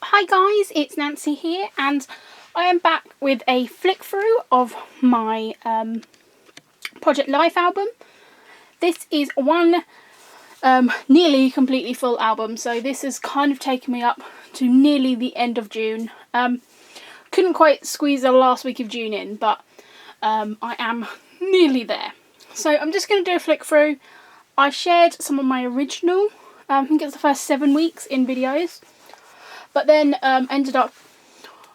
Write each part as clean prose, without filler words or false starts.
Hi guys, it's Nancy here, and I am back with a flick through of my Project Life album. This is one nearly completely full album, so this has kind of taken me up to nearly the end of June. Couldn't quite squeeze the last week of June in, but I am nearly there. So I'm just going to do a flick through. I shared some of my original, I think it's the first 7 weeks in videos, but then ended up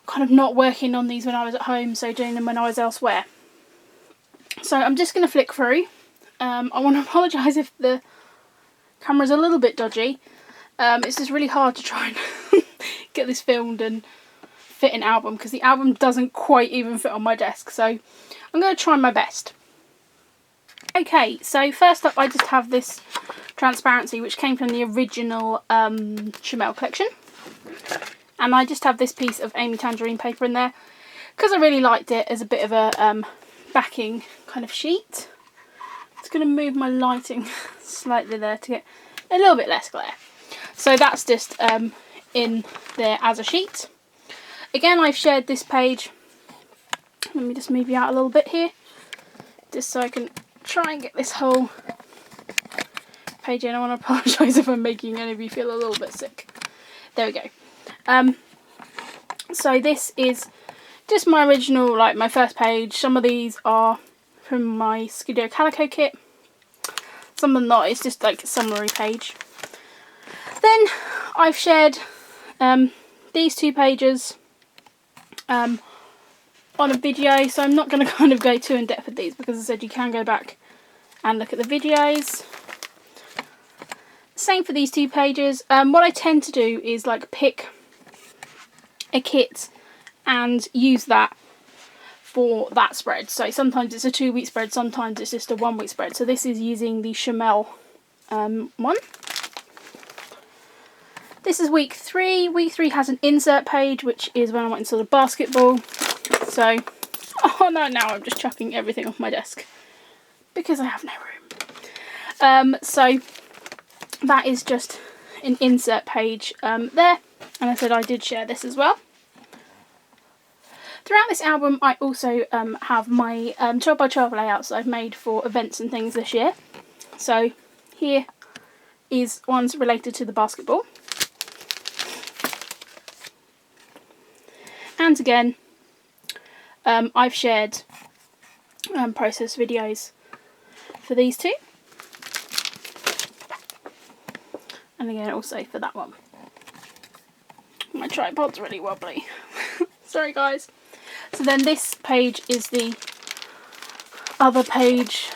kind of not working on these when I was at home, so doing them when I was elsewhere. So I'm just going to flick through. I want to apologise if the camera's a little bit dodgy. It's just really hard to try and get this filmed and fit an album, because the album doesn't quite even fit on my desk, so I'm going to try my best. Okay, so first up I just have this transparency, which came from the original Chanel collection. And I just have this piece of Amy Tangerine paper in there because I really liked it as a bit of a backing kind of sheet. Just going to move my lighting slightly there to get a little bit less glare. So that's just in there as a sheet. Again, I've shared this page. Let me just move you out a little bit here, just so I can try and get this whole page in. I want to apologise if I'm making any of you feel a little bit sick. There we go. So this is just my original, like my first page. Some of these are from my Studio Calico kit. Some of them not. It's just like a summary page. Then I've shared these 2 pages on a video, so I'm not going to kind of go too in depth with these, because as I said, you can go back and look at the videos. Same for these 2 pages. What I tend to do is like pick a kit and use that for that spread. So sometimes it's a 2-week spread, sometimes it's just a 1-week spread. So this is using the Chanel one. This is week 3. Week 3 has an insert page, which is when I went into the basketball. So, oh no, now I'm just chucking everything off my desk because I have no room. So that is just an insert page there. And I said I did share this as well. Throughout this album, I also have my 12x12 layouts that I've made for events and things this year. So here is ones related to the basketball. And again, I've shared process videos for these 2. And again, also for that one. My tripod's really wobbly. Sorry guys. So then this page is the other page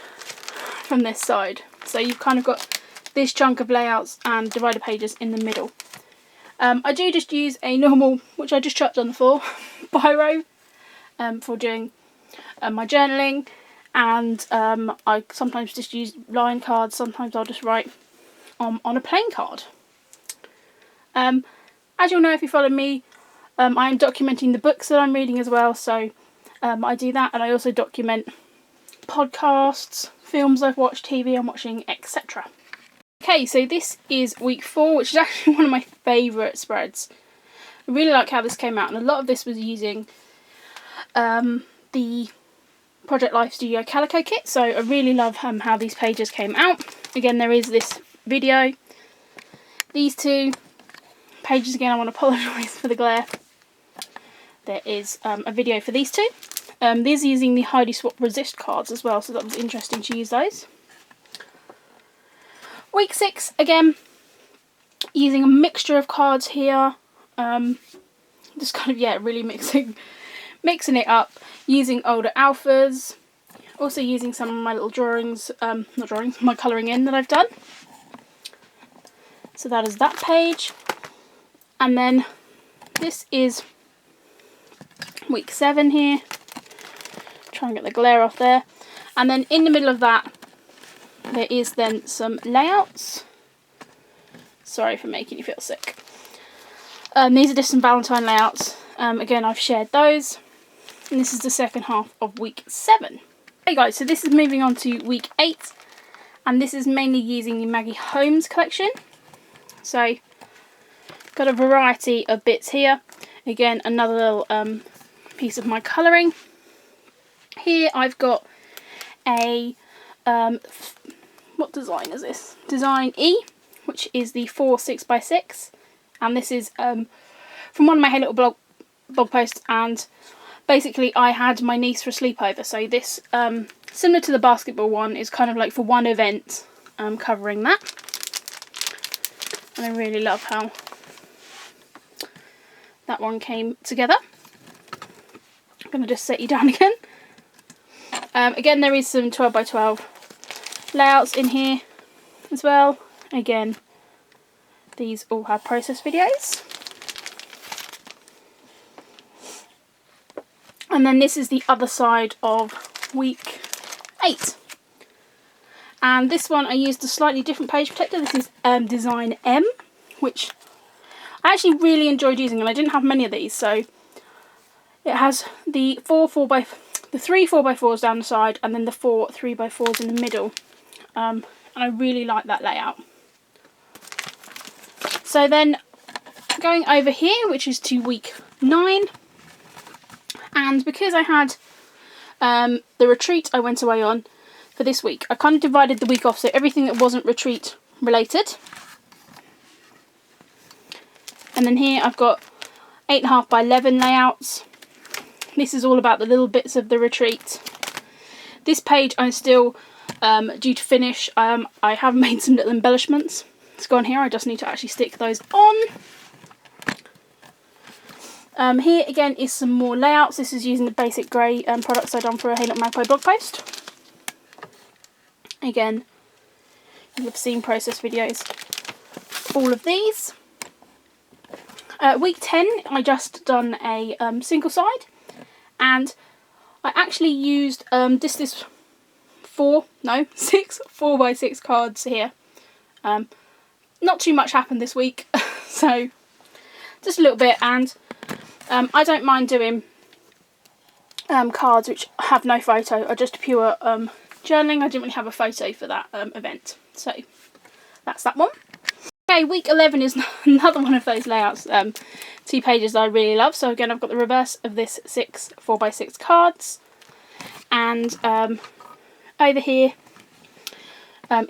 from this side. So you've kind of got this chunk of layouts and divider pages in the middle. I do just use a normal, which I just chucked on the floor, biro for doing my journaling. And I sometimes just use line cards, sometimes I'll just write on a plain card. As you'll know if you follow me, I am documenting the books that I'm reading as well, so I do that, and I also document podcasts, films I've watched, TV I'm watching, etc. Okay, so this is week 4, which is actually one of my favourite spreads. I really like how this came out, and a lot of this was using the Project Life Studio Calico kit, so I really love how these pages came out. Again, there is this video. These 2 pages, again, I want to apologise for the glare. There is a video for these 2. These are using the Heidi Swap Resist cards as well, so that was interesting to use those. Week 6, again, using a mixture of cards here. Just kind of, yeah, really mixing it up. Using older alphas. Also using some of my little drawings, not drawings, my colouring in that I've done. So that is that page. And then this is week 7 here. Try and get the glare off there. And then in the middle of that, there is then some layouts. Sorry for making you feel sick. These are just some Valentine layouts. Again, I've shared those. And this is the second half of week 7. Hey guys, so this is moving on to week 8. And this is mainly using the Maggie Holmes collection. So Got a variety of bits here. Again, another little piece of my colouring. Here I've got a, what design is this? Design E, which is the 4 6x6. And this is from one of my Hey Little blog posts, and basically I had my niece for a sleepover. So this, similar to the basketball one, is kind of like for one event, covering that. And I really love how that one came together. I'm going to just set you down again. Again, there is some 12x12 layouts in here as well. Again, these all have process videos. And then this is the other side of week 8. And this one I used a slightly different page protector. This is Design M, which I actually really enjoyed using, and I didn't have many of these. So it has the 3 4x4s down the side, and then the 4 3x4s in the middle. And I really like that layout. So then going over here, which is to week 9, and because I had the retreat I went away on for this week, I kind of divided the week off, so everything that wasn't retreat related. And then here I've got 8.5 by 11 layouts. This is all about the little bits of the retreat. This page I'm still due to finish. I have made some little embellishments to go on here. I just need to actually stick those on. Here again is some more layouts. This is using the basic grey products I've done for a Hey Little Magpie blog post. Again, you've seen process videos for all of these. Week 10 I just done a single side, and I actually used this 6 4x6 cards here. Not too much happened this week, so just a little bit, and I don't mind doing cards which have no photo, or just pure journaling. I didn't really have a photo for that event, so that's that one. Okay, week 11 is another one of those layouts, 2 pages that I really love. So again, I've got the reverse of this 6 4x6 cards, and over here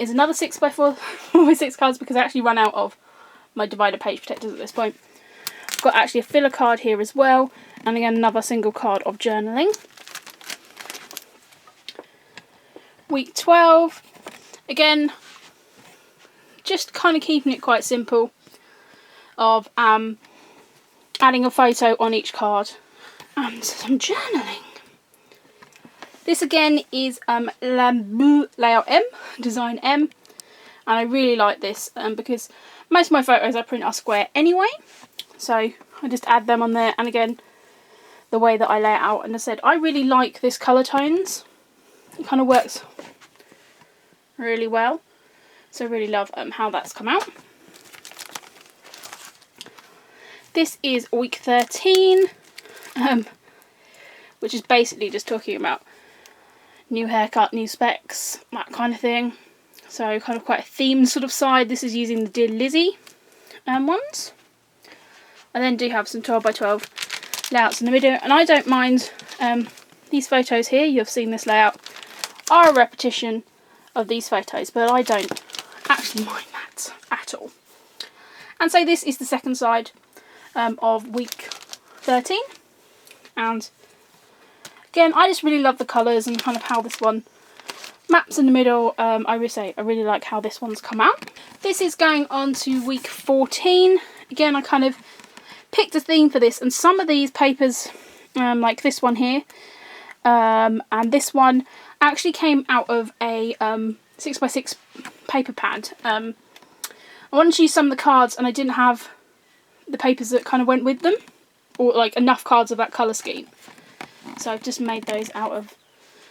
is another 6x4x6 cards, because I actually run out of my divider page protectors at this point. I've got actually a filler card here as well, and again another single card of journaling. Week 12, again, just kind of keeping it quite simple, of adding a photo on each card and some journaling. This again is Layout M, Design M, and I really like this because most of my photos I print are square anyway, so I just add them on there. And again, the way that I lay it out, and I said I really like this colour tones. It kind of works really well, so I really love how that's come out. This is week 13, which is basically just talking about new haircut, new specs, that kind of thing. So kind of quite a themed sort of side. This is using the Dear Lizzie ones. I then do have some 12x12 layouts in the middle, and I don't mind these photos here. You've seen this layout are a repetition of these photos, but I don't actually mind that at all. And so this is the second side of week 13, and again I just really love the colours and kind of how this one maps in the middle. I would say I really like how this one's come out. This is going on to week 14. Again, I kind of picked a theme for this, and some of these papers, like this one here, and this one actually came out of a 6x6 paper pad. I wanted to use some of the cards, and I didn't have the papers that kind of went with them, or like enough cards of that colour scheme. So I've just made those out of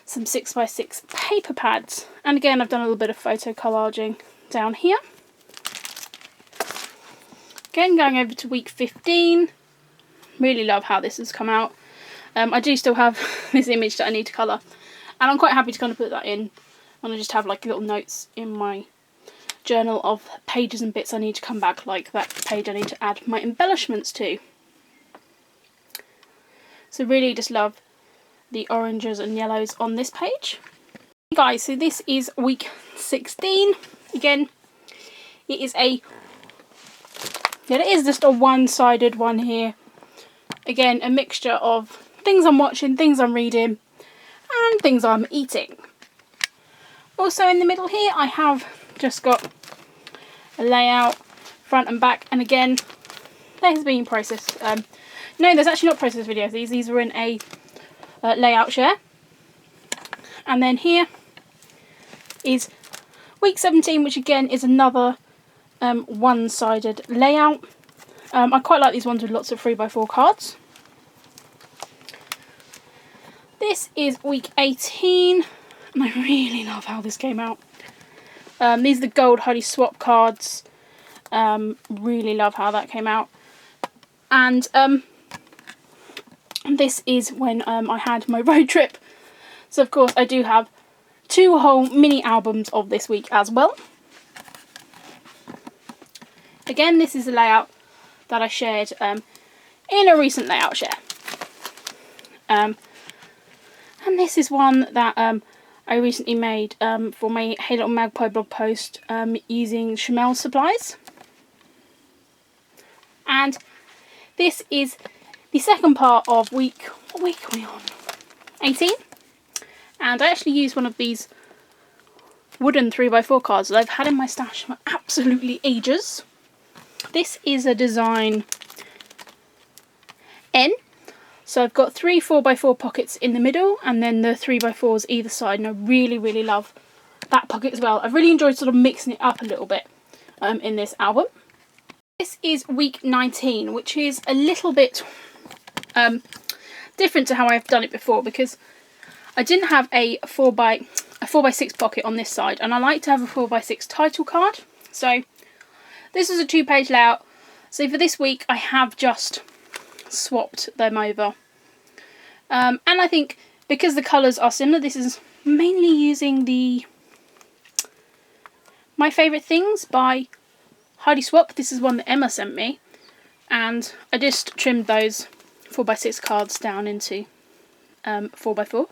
some 6x6 paper pads. And again, I've done a little bit of photo collaging down here. Again, going over to week 15. Really love how this has come out. I do still have this image that I need to colour, and I'm quite happy to kind of put that in when I just have like little notes in my journal of pages and bits I need to come back, like that page I need to add my embellishments to. So really just love the oranges and yellows on this page. Guys, so this is week 16. Again, it is just a one-sided one here. Again, a mixture of things I'm watching, things I'm reading, and things I'm eating. Also in the middle here, I have just got a layout, front and back, and again, there's been processed. No, there's actually not processed videos. These are in a layout share. And then here is week 17, which again is another one-sided layout. I quite like these ones with lots of 3x4 cards. This is week 18, and I really love how this came out. These are the gold Hardy swap cards. Really love how that came out. And this is when I had my road trip. So of course I do have 2 whole mini albums of this week as well. Again, this is a layout that I shared in a recent layout share. And this is one that I recently made for my Hey Little Magpie blog post using Chamel's supplies. And this is the second part of week, what week are we on? 18. And I actually used one of these wooden 3x4 cards that I've had in my stash for absolutely ages. This is a design N. So I've got 3 4x4 pockets in the middle and then the 3x4s either side, and I really, really love that pocket as well. I've really enjoyed sort of mixing it up a little bit in this album. This is week 19, which is a little bit different to how I've done it before, because I didn't have a 4x6 pocket on this side, and I like to have a 4x6 title card. So this is a 2-page layout. So for this week I have just swapped them over. And I think because the colours are similar, this is mainly using the My Favourite Things by Heidi Swap. This is one that Emma sent me, and I just trimmed those 4x6 cards down into 4x4.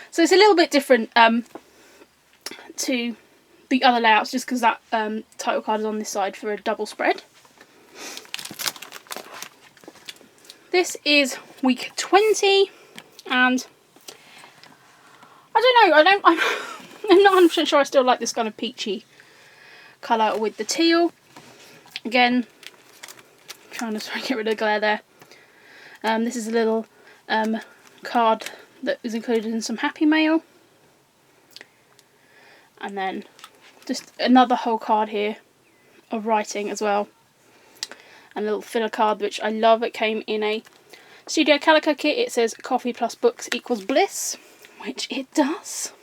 So it's a little bit different to the other layouts, just because that title card is on this side for a double spread. This is week 20, and I don't know, I'm not 100% sure I still like this kind of peachy colour with the teal. Again, trying to get rid of the glare there. This is a little card that is included in some Happy Mail. And then just another whole card here of writing as well. And a little filler card which I love. It came in a Studio Calico kit. It says coffee plus books equals bliss, which it does.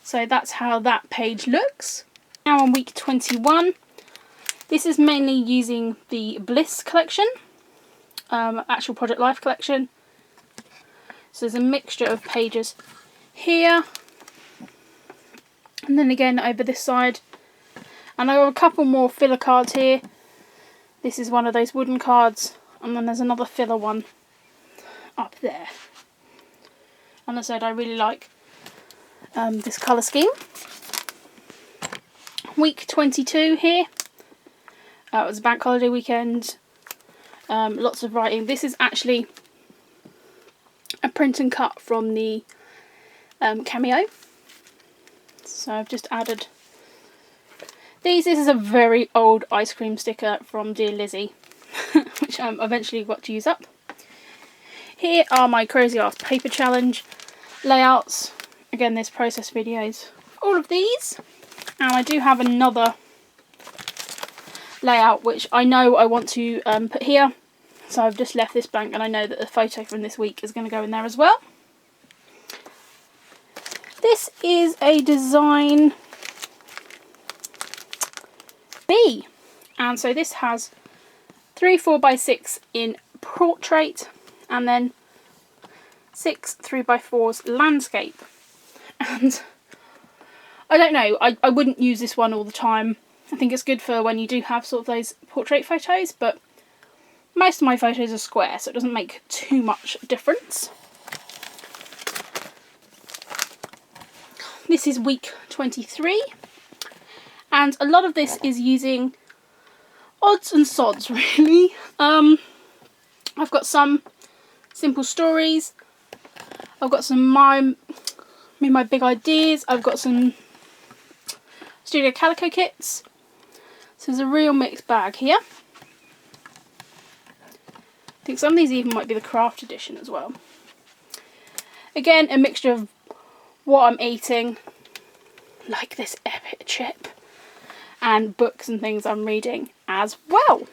So that's how that page looks. Now on week 21, this is mainly using the Bliss collection, actual Project Life collection. So there's a mixture of pages here, and then again over this side. And I got a couple more filler cards here. This is one of those wooden cards, and then there's another filler one up there. And as I said, I really like this colour scheme. Week 22 here. It was a bank holiday weekend. Lots of writing. This is actually a print and cut from the Cameo. So I've just added these. This is a very old ice cream sticker from Dear Lizzie, which I eventually got to use up. Here are my Crazy Ass Paper Challenge layouts. Again, there's process videos, all of these. And I do have another layout which I know I want to put here. So I've just left this blank, and I know that the photo from this week is going to go in there as well. This is a design B. And so this has 3 4x6 in portrait, and then 6 3x4s landscape. And I don't know, I wouldn't use this one all the time. I think it's good for when you do have sort of those portrait photos, but most of my photos are square, so it doesn't make too much difference. This is week 23, and a lot of this is using odds and sods, really. I've got some simple stories, I've got some my big ideas, I've got some Studio Calico kits, so there's a real mixed bag here. I think some of these even might be the craft edition as well. Again, a mixture of what I'm eating, like this epic chip, and books and things I'm reading as well.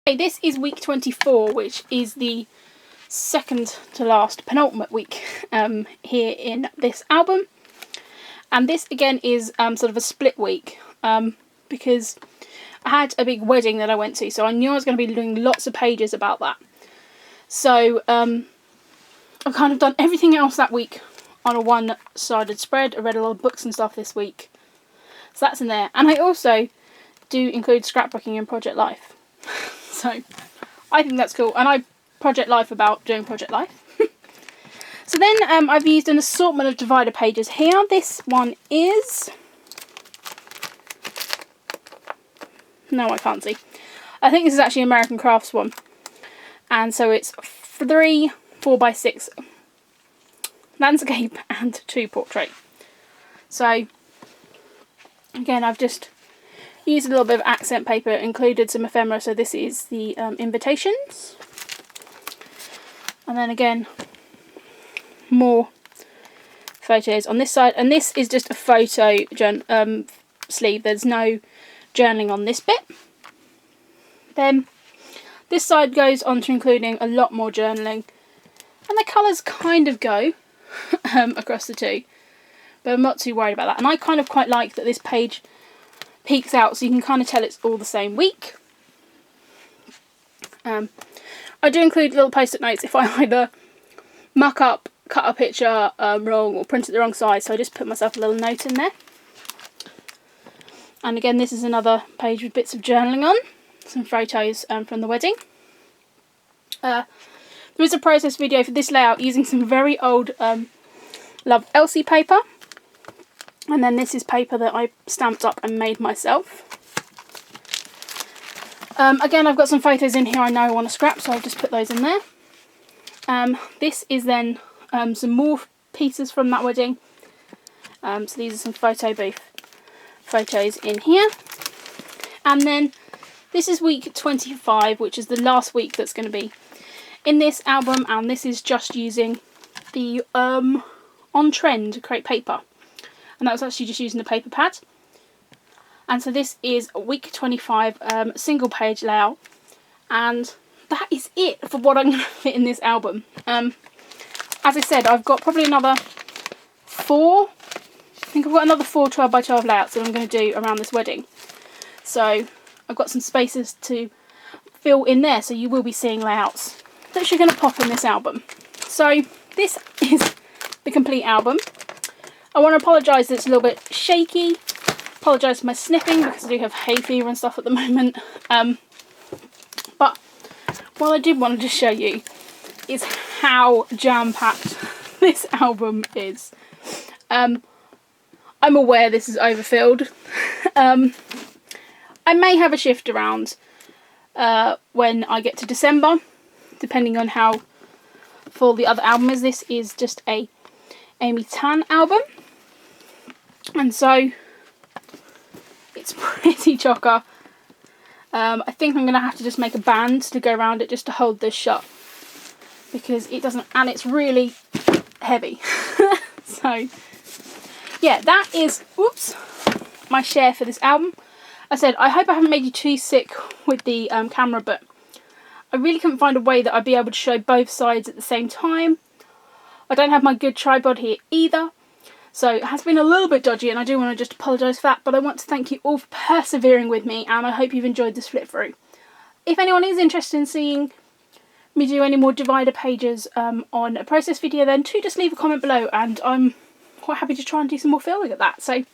Okay, this is week 24, which is the second to last penultimate week here in this album. And this again is sort of a split week because I had a big wedding that I went to, so I knew I was going to be doing lots of pages about that. So I've kind of done everything else that week on a one-sided spread. I read a lot of books and stuff this week, so that's in there. And I also do include scrapbooking in Project Life. So I think that's cool, and I Project Life about doing Project Life. So then I've used an assortment of divider pages here. This one is... no, I can't see. I think this is actually American Crafts one. And so it's 3 4x6 landscape and 2 portrait. So again, I've just used a little bit of accent paper, included some ephemera, so this is the invitations. And then again, more photos on this side, and this is just a photo sleeve. There's no journaling on this bit. Then this side goes on to including a lot more journaling, and the colours kind of go across the two, but I'm not too worried about that. And I kind of quite like that this page peeks out, so you can kind of tell it's all the same week. I do include little post-it notes if I either muck up, cut a picture wrong, or print it the wrong size, so I just put myself a little note in there. And again, this is another page with bits of journaling on, some photos from the wedding. There is a process video for this layout using some very old Love Elsie paper, and then this is paper that I stamped up and made myself. Again, I've got some photos in here I know I want to scrap, so I'll just put those in there. This is then some more pieces from that wedding. So these are some photo booth photos in here. And then this is week 25, which is the last week that's going to be in this album, and this is just using the On Trend Create paper, and that was actually just using the paper pad. And so this is week 25 single page layout, and that is it for what I'm going to fit in this album. As I said, I've got probably another 4, I think I've got another 4 12x12 layouts that I'm going to do around this wedding. So I've got some spaces to fill in there, so you will be seeing layouts that you're going to pop in this album. So this is the complete album. I want to apologise that it's a little bit shaky. Apologise for my sniffing because I do have hay fever and stuff at the moment. But what I did want to just show you is how jam-packed this album is. I'm aware this is overfilled. I may have a shift around when I get to December, depending on how full the other album is. This is just a Amy Tan album, and so it's pretty chocker. I think I'm going to have to just make a band to go around it just to hold this shut, because it doesn't, and it's really heavy. So yeah, that is, oops, my share for this album. I said, I hope I haven't made you too sick with the camera, but I really couldn't find a way that I'd be able to show both sides at the same time. I don't have my good tripod here either, so it has been a little bit dodgy, and I do want to just apologise for that, but I want to thank you all for persevering with me, and I hope you've enjoyed this flip through. If anyone is interested in seeing me do any more divider pages on a process video, then do just leave a comment below, and I'm quite happy to try and do some more filming at that. So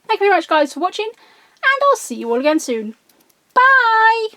Thank you very much guys for watching, and I'll see you all again soon. Bye!